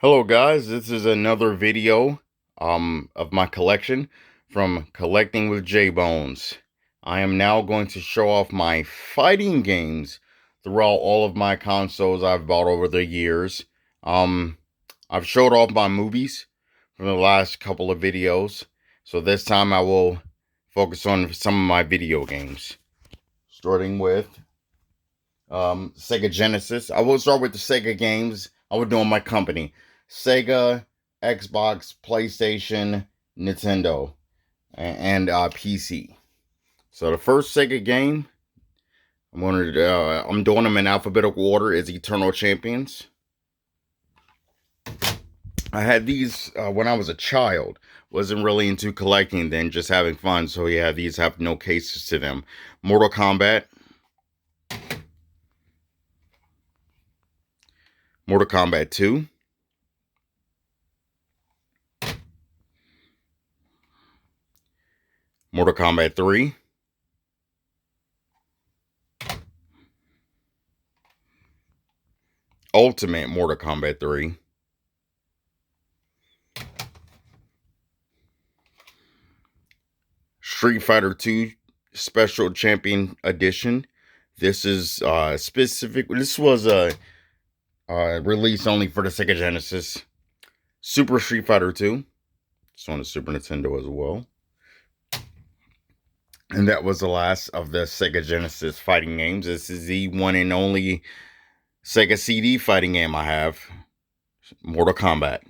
Hello guys, this is another video of my collection from Collecting with J-Bones. I am now going to show off my fighting games throughout all of my consoles I've bought over the years. I've showed off my movies from the last couple of videos, so this time I will focus on some of my video games. Starting with Sega Genesis. I will start with the Sega games I would do on my company. Sega, Xbox, PlayStation, Nintendo, and PC. So the first Sega game, I'm doing them in alphabetical order, is Eternal Champions. I had these when I was a child. Wasn't really into collecting then, just having fun. So yeah, these have no cases to them. Mortal Kombat. Mortal Kombat 2. Mortal Kombat 3. Ultimate Mortal Kombat 3. Street Fighter 2 Special Champion Edition. This is specific. This was a release only for the Sega Genesis. Super Street Fighter 2. It's on the Super Nintendo as well. And that was the last of the Sega Genesis fighting games. This is the one and only Sega CD fighting game I have. Mortal Kombat,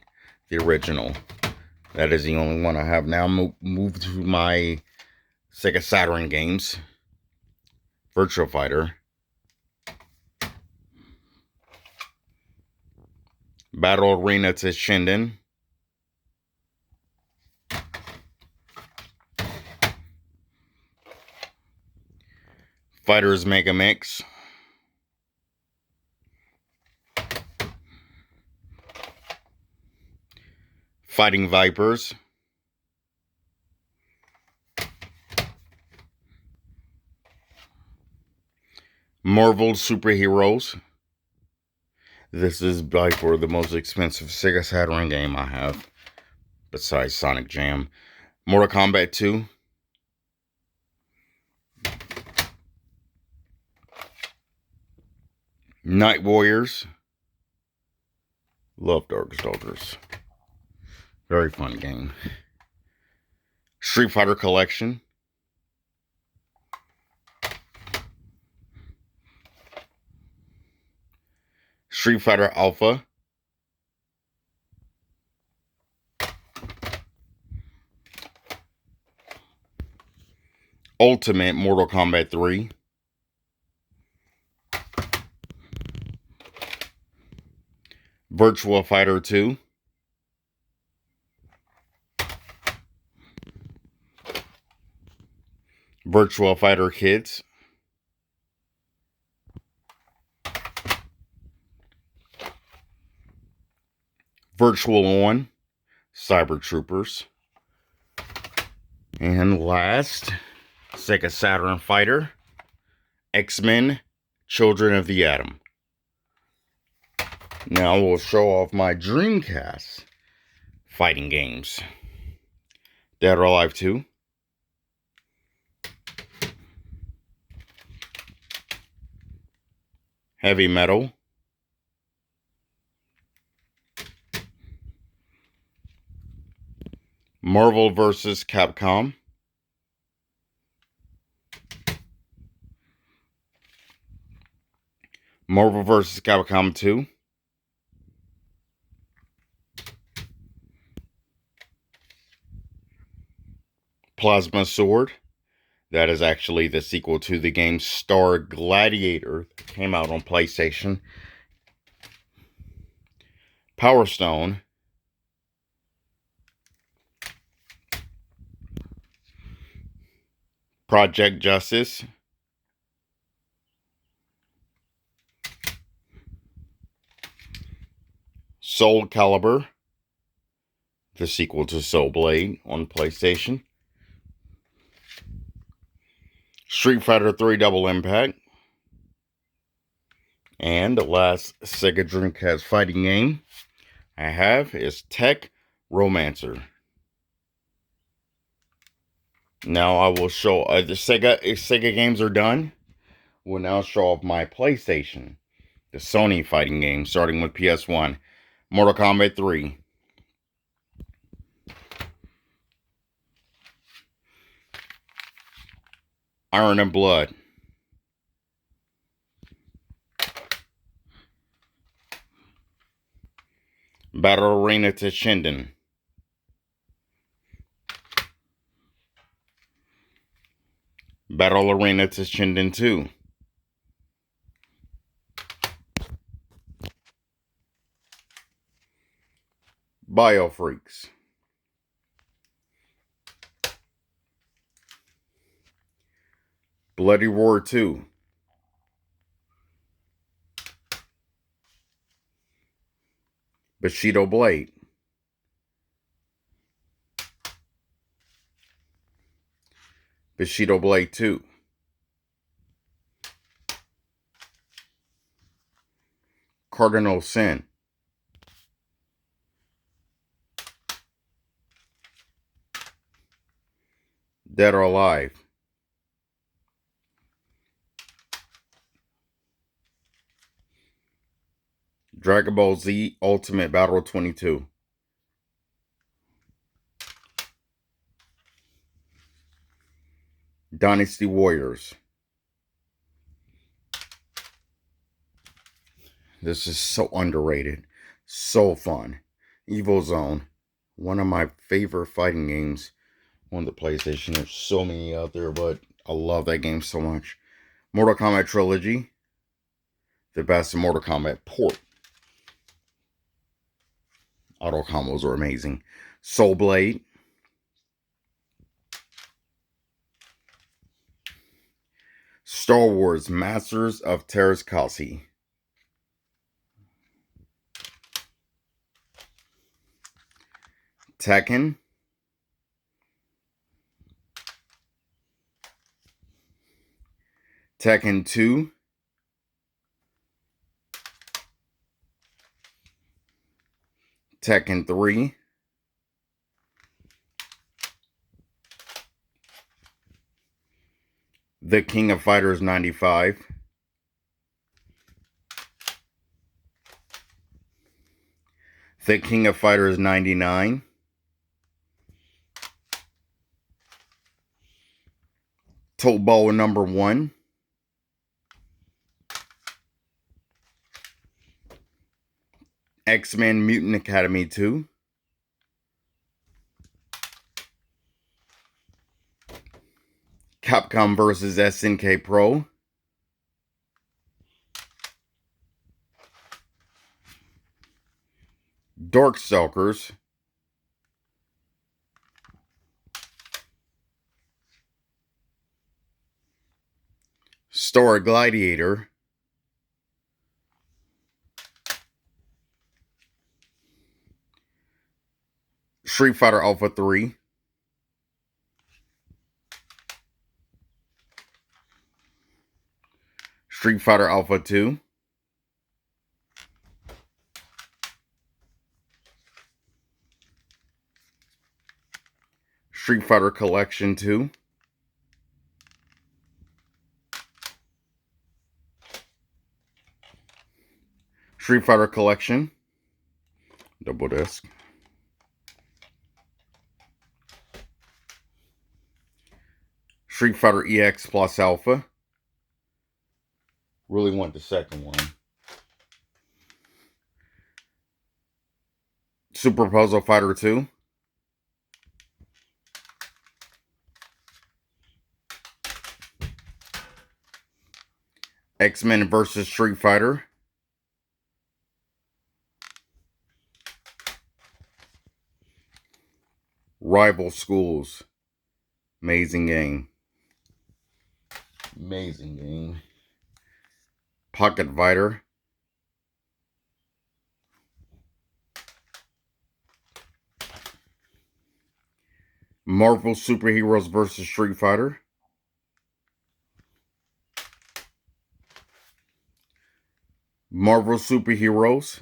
the original. That is the only one I have now. Moved to my Sega Saturn games. Virtua Fighter. Battle Arena to Shinden. Fighters Mega Mix. Fighting Vipers. Marvel Superheroes. This is by far the most expensive Sega Saturn game I have, besides Sonic Jam. Mortal Kombat 2. Night Warriors. Love Darkstalkers. Very fun game. Street Fighter Collection. Street Fighter Alpha. Ultimate Mortal Kombat 3. Virtua Fighter 2. Virtua Fighter Kids. Virtual On. Cyber Troopers. And last, Sega Saturn Fighter. X-Men. Children of the Atom. Now we'll show off my Dreamcast fighting games. Dead or Alive 2. Heavy Metal. Marvel vs. Capcom. Marvel vs. Capcom 2. Plasma Sword. That is actually the sequel to the game Star Gladiator that came out on PlayStation. Power Stone. Project Justice. Soul Calibur. The sequel to Soul Blade on PlayStation. Street Fighter 3 Double Impact. And the last Sega Dreamcast fighting game, I have is Tech Romancer. Now I will show the Sega games are done. We'll now show off my PlayStation, the Sony fighting games, starting with PS1, Mortal Kombat 3, Iron and Blood, Battle Arena to Shinden, Battle Arena to Shinden 2, Biofreaks, Bloody Roar 2, Bushido Blade, Bushido Blade 2, Cardinal Sin, Dead or Alive, Dragon Ball Z Ultimate Battle 22, Dynasty Warriors. This is so underrated, so fun. Evil Zone, one of my favorite fighting games on the PlayStation. There's so many out there, but I love that game so much. Mortal Kombat Trilogy, the best Mortal Kombat port. Auto combos are amazing. Soul Blade, Star Wars Masters of Terraskasi, Tekken, Tekken 2, Tekken 3, The King of Fighters 95, The King of Fighters 99, Tote Ball number 1, X-Men Mutant Academy 2, Capcom vs. SNK Pro, Darkstalkers, Star Gladiator, Street Fighter Alpha 3, Street Fighter Alpha 2, Street Fighter Collection 2, Street Fighter Collection, double disc, Street Fighter EX Plus Alpha, really want the second one, Super Puzzle Fighter 2, X-Men vs. Street Fighter, Rival Schools, amazing game, amazing game, Pocket Fighter, Marvel Superheroes vs. Street Fighter, Marvel Superheroes,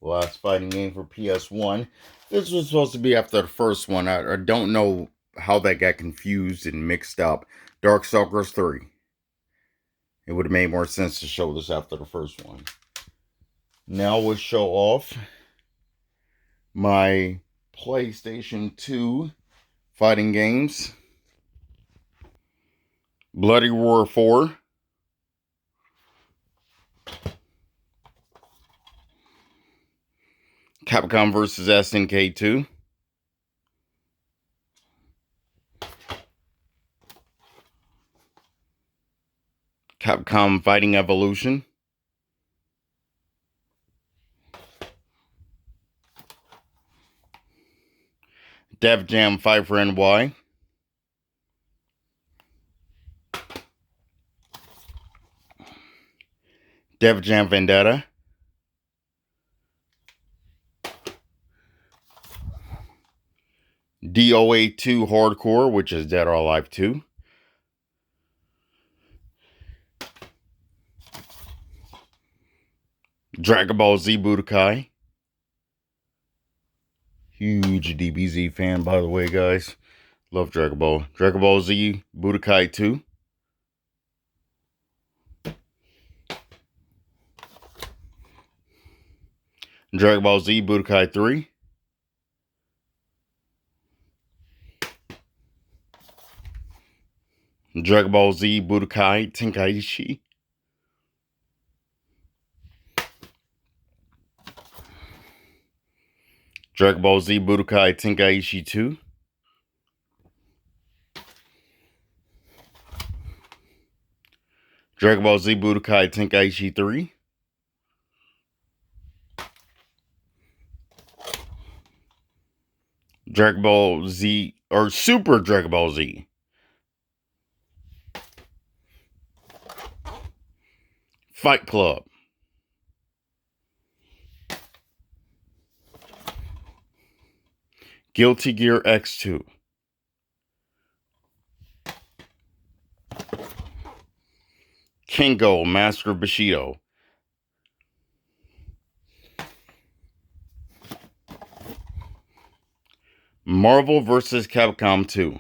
last fighting game for PS1. This was supposed to be after the first one. I don't know how that got confused and mixed up. Darkstalkers 3. It would have made more sense to show this after the first one. Now we'll show off my PlayStation 2 fighting games. Bloody Roar 4. Capcom vs. SNK 2. Capcom Fighting Evolution. Def Jam Fight for NY. Def Jam Vendetta. DOA 2 Hardcore, which is Dead or Alive 2. Dragon Ball Z Budokai. Huge DBZ fan, by the way, guys. Love Dragon Ball. Dragon Ball Z Budokai 2. Dragon Ball Z Budokai 3. Dragon Ball Z Budokai Tenkaichi. Dragon Ball Z Budokai Tenkaichi 2. Dragon Ball Z Budokai Tenkaichi 3. Dragon Ball Z, or Super Dragon Ball Z. Fight Club. Guilty Gear X2. Kengo Master Bushido. Marvel vs. Capcom 2.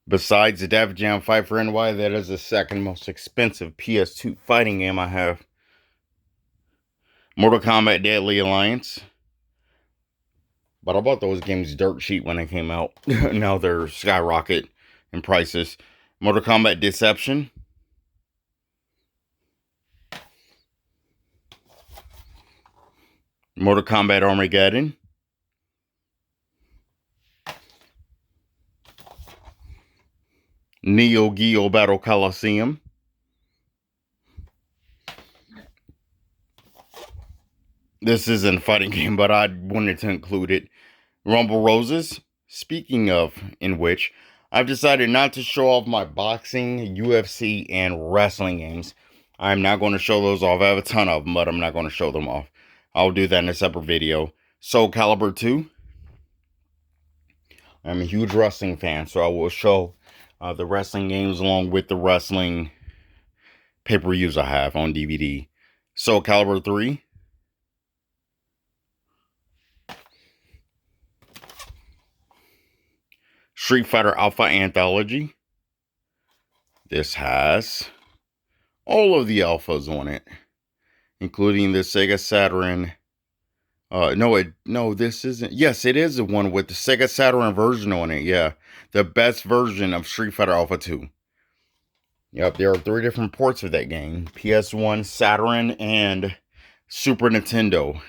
Besides the Def Jam Fight for NY, that is the second most expensive PS2 fighting game I have. Mortal Kombat Deadly Alliance. But I bought those games dirt cheap when they came out. Now they're skyrocket in prices. Mortal Kombat Deception. Mortal Kombat Armageddon. Neo Geo Battle Coliseum. This isn't a fighting game, but I wanted to include it. Rumble Roses. Speaking of in which, I've decided not to show off my boxing, UFC, and wrestling games. I'm not going to show those off. I have a ton of them, but I'm not going to show them off. I'll do that in a separate video. Soul Calibur 2. I'm a huge wrestling fan, so I will show the wrestling games along with the wrestling pay-per-views I have on DVD. Soul Calibur 3. Street Fighter Alpha Anthology. This has all of the alphas on it, including the Sega Saturn. No, this isn't. Yes, it is the one with the Sega Saturn version on it. Yeah, the best version of Street Fighter Alpha 2. Yep, there are 3 different ports of that game: PS1, Saturn, and Super Nintendo.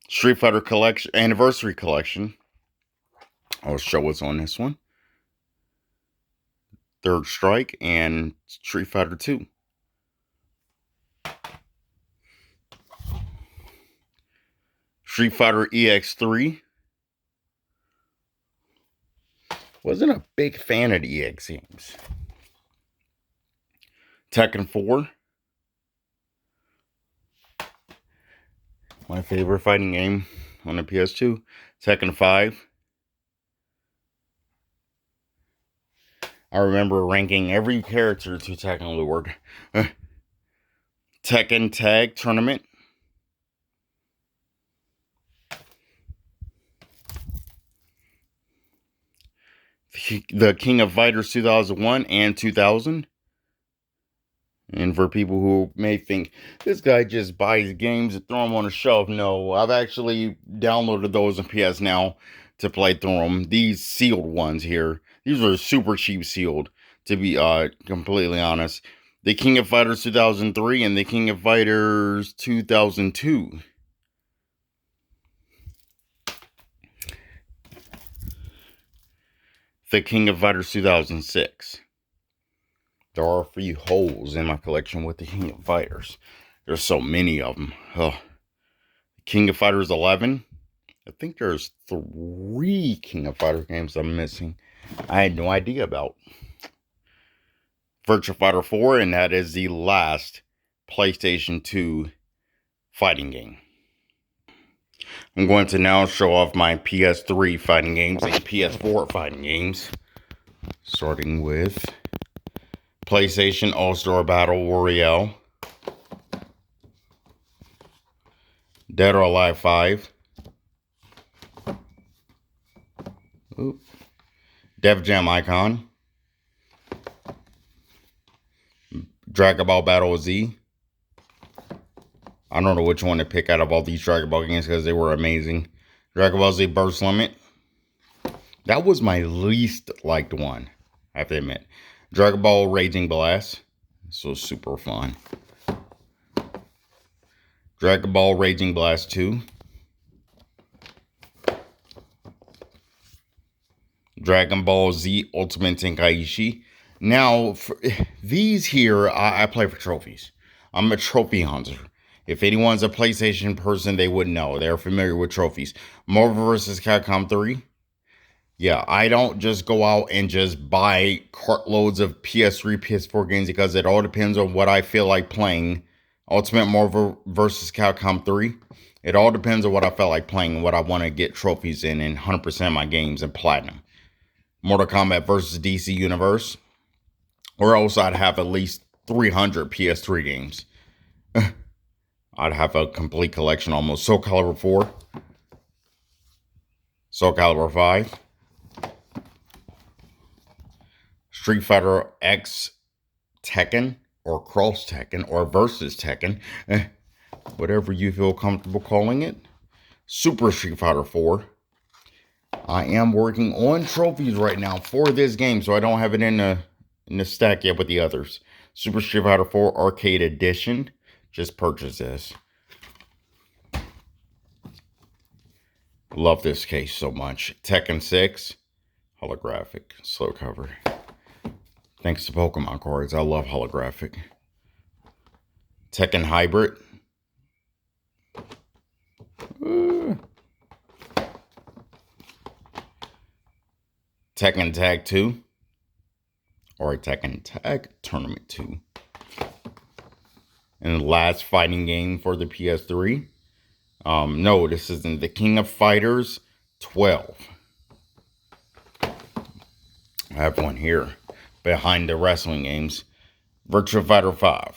Street Fighter Collection, Anniversary Collection. I'll show what's on this one. Third Strike and Street Fighter 2. Street Fighter EX3. Wasn't a big fan of the EX games. Tekken 4. My favorite fighting game on the PS2. Tekken 5. I remember ranking every character to Tekken Lord. Tekken Tag Tournament. the King of Fighters 2001 and 2000. And for people who may think this guy just buys games and throw them on a shelf, no, I've actually downloaded those in PS Now to play through them. These sealed ones here, these are super cheap sealed, to be completely honest. The King of Fighters 2003 and the King of Fighters 2002. The King of Fighters 2006. There are a few holes in my collection with the King of Fighters. There's so many of them. King of Fighters 11. I think there's 3 King of Fighters games I'm missing. I had no idea about. Virtua Fighter 4, and that is the last PlayStation 2 fighting game. I'm going to now show off my PS3 fighting games and PS4 fighting games. Starting with PlayStation All-Star Battle Royale, Dead or Alive 5, Def Jam Icon, Dragon Ball Battle Z. I don't know which one to pick out of all these Dragon Ball games because they were amazing. Dragon Ball Z Burst Limit. That was my least liked one, I have to admit. Dragon Ball Raging Blast. This was super fun. Dragon Ball Raging Blast 2. Dragon Ball Z Ultimate Tenkaichi. Now, for these here, I play for trophies. I'm a trophy hunter. If anyone's a PlayStation person, they would know. They're familiar with trophies. Marvel vs. Capcom 3. Yeah, I don't just go out and just buy cartloads of PS3, PS4 games because it all depends on what I feel like playing. Ultimate Marvel vs. Capcom 3. It all depends on what I felt like playing, what I want to get trophies in, and 100% of my games and platinum. Mortal Kombat vs. DC Universe. Or else I'd have at least 300 PS3 games. I'd have a complete collection almost. Soul Calibur 4. Soul Calibur 5. Street Fighter X Tekken, or Cross Tekken, or Versus Tekken. Whatever you feel comfortable calling it. Super Street Fighter 4. I am working on trophies right now for this game, so I don't have it in the stack yet with the others. Super Street Fighter 4 Arcade Edition. Just purchase this. Love this case so much. Tekken 6. Holographic. Slow cover. Thanks to Pokemon cards. I love holographic. Tekken Hybrid. Tekken Tag 2. Or Tekken Tag Tournament 2. And the last fighting game for the PS3. No, this isn't. The King of Fighters 12. I have one here behind the wrestling games. Virtua Fighter 5.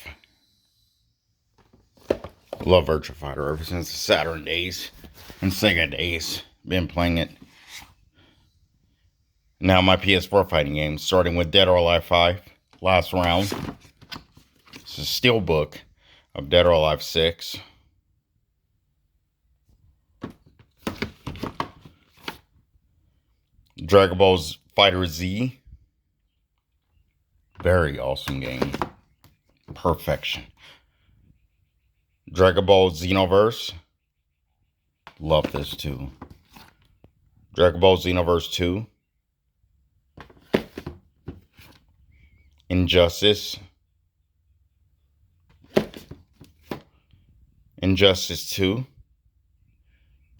Love Virtua Fighter ever since the Saturn days and Sega days. Been playing it. Now my PS4 fighting games, starting with Dead or Alive 5. Last round. It's a steelbook of Dead or Alive 6. Dragon Ball Fighter Z. Very awesome game. Perfection. Dragon Ball Xenoverse. Love this too. Dragon Ball Xenoverse 2. Injustice. Injustice 2.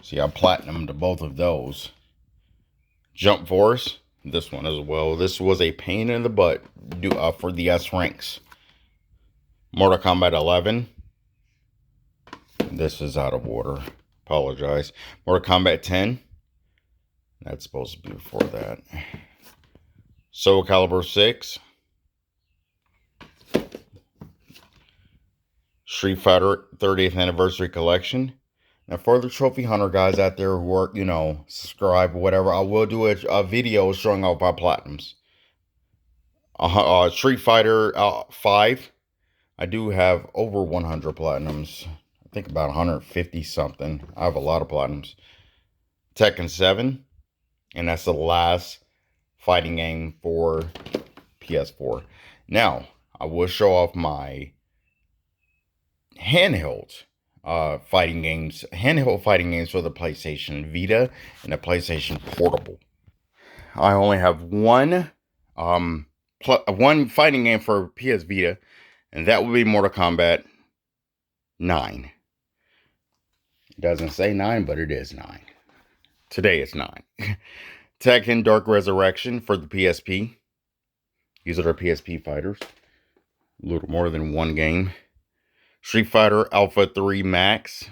See, I platinumed to both of those. Jump Force. This one as well. This was a pain in the butt for the S ranks. Mortal Kombat 11. This is out of order. Apologize. Mortal Kombat 10. That's supposed to be before that. Soul Calibur 6. Street Fighter 30th Anniversary Collection. Now, for the trophy hunter guys out there who are, you know, subscribe or whatever, I will do a video showing off my platinums. Street Fighter 5. I do have over 100 platinums. I think about 150 something. I have a lot of platinums. Tekken 7. And that's the last fighting game for PS4. Now, I will show off my handheld fighting games. Handheld fighting games for the PlayStation Vita and the PlayStation Portable. I only have one fighting game for PS Vita, and that would be Mortal Kombat 9. It doesn't say 9, but it is 9. Today it's 9. Tekken Dark Resurrection for the PSP. These are the PSP fighters. A little more than one game. Street Fighter Alpha 3 Max.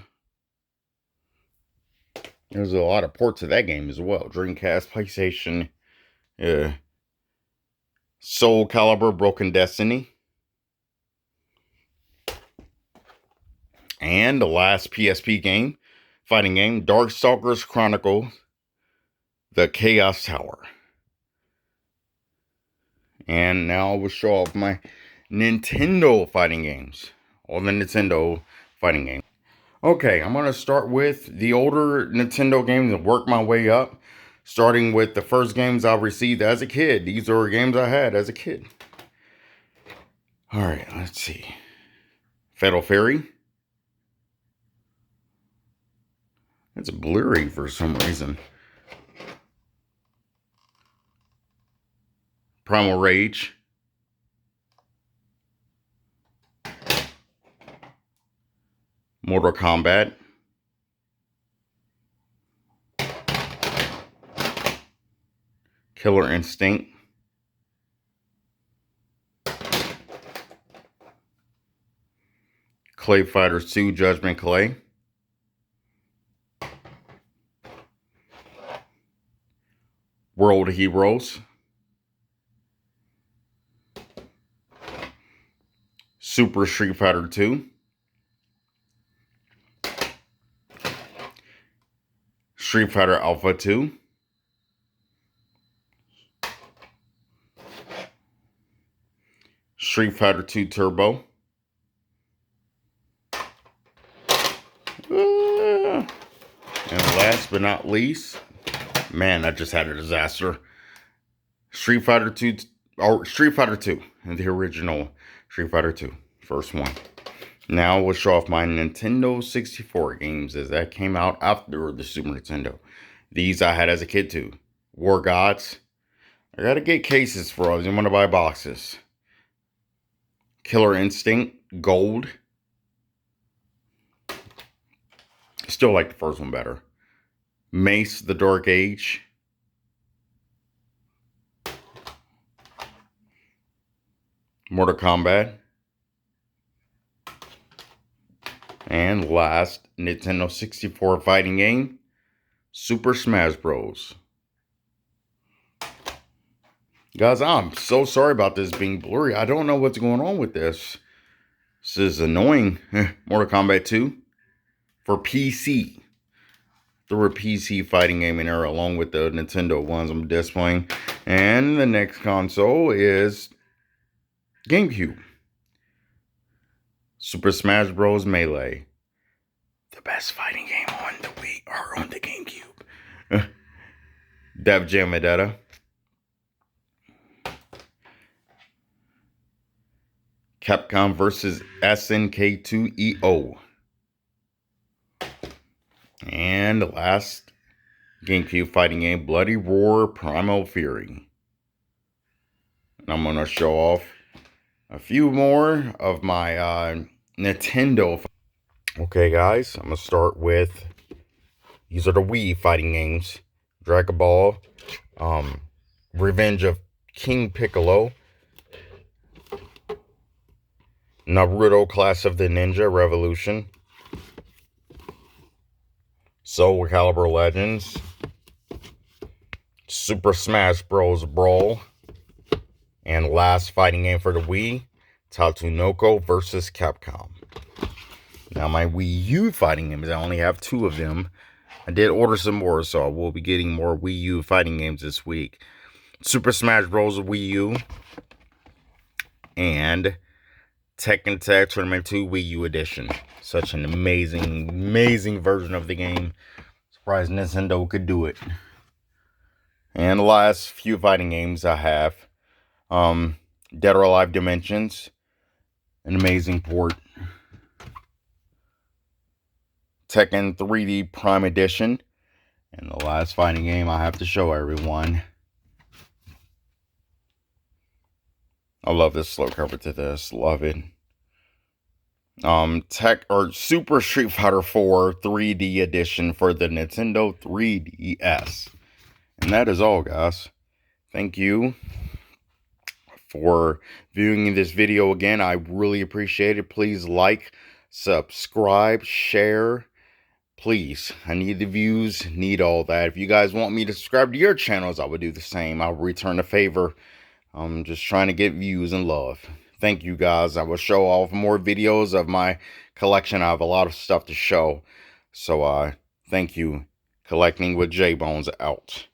There's a lot of ports of that game as well. Dreamcast, PlayStation, Soul Calibur Broken Destiny. And the last PSP game, fighting game, Darkstalkers Chronicle, The Chaos Tower. And now I will show off my Nintendo fighting games. All the Nintendo fighting games. Okay, I'm going to start with the older Nintendo games and work my way up. Starting with the first games I received as a kid. These are games I had as a kid. Alright, let's see. Fatal Fury. It's blurry for some reason. Primal Rage. Mortal Kombat. Killer Instinct. Clay Fighters 2 Judgment Clay. World Heroes. Super Street Fighter 2. Street Fighter Alpha 2. Street Fighter 2 Turbo. And last but not least, man, I just had a disaster. Street Fighter 2, or Street Fighter 2, the original Street Fighter 2, first one. Now we'll show off my Nintendo 64 games as that came out after the Super Nintendo. These I had as a kid too. War Gods. I gotta get cases for all. I didn't want to buy boxes. Killer Instinct Gold. Still like the first one better. Mace the Dark Age. Mortal Kombat. And last Nintendo 64 fighting game, Super Smash Bros. Guys, I'm so sorry about this being blurry. I don't know what's going on with this. This is annoying. Mortal Kombat 2 for PC. There were PC fighting game in there along with the Nintendo ones I'm displaying. And the next console is Gamecube. Super Smash Bros. Melee. The best fighting game on the Wii or on the Gamecube. Def Jam Vendetta. Capcom vs. SNK2EO. And the last GameCube fighting game, Bloody Roar Primal Fury. And I'm going to show off a few more of my Nintendo. Okay, guys, I'm going to start with, these are the Wii fighting games. Dragon Ball, Revenge of King Piccolo, Naruto Class of the Ninja Revolution, Soul Calibur Legends, Super Smash Bros. Brawl, and last fighting game for the Wii, Tatsunoko vs. Capcom. Now my Wii U fighting games, I only have 2 of them. I did order some more, so I will be getting more Wii U fighting games this week. Super Smash Bros. Wii U and Tekken Tag Tournament 2 Wii U Edition. Such an amazing, amazing version of the game. Surprised Nintendo could do it. And the last few fighting games I have, Dead or Alive Dimensions, an amazing port. Tekken 3D Prime Edition, and the last fighting game I have to show everyone. I love this slow cover to this, love it. Super Street Fighter 4 3D Edition for the Nintendo 3DS. And that is all, guys. Thank you for viewing this video again. I really appreciate it. Please like, subscribe, share. Please, I need the views, need all that. If you guys want me to subscribe to your channels, I would do the same. I'll return the favor. I'm just trying to get views and love. Thank you, guys. I will show off more videos of my collection. I have a lot of stuff to show. So, thank you. Collecting with J Bones out.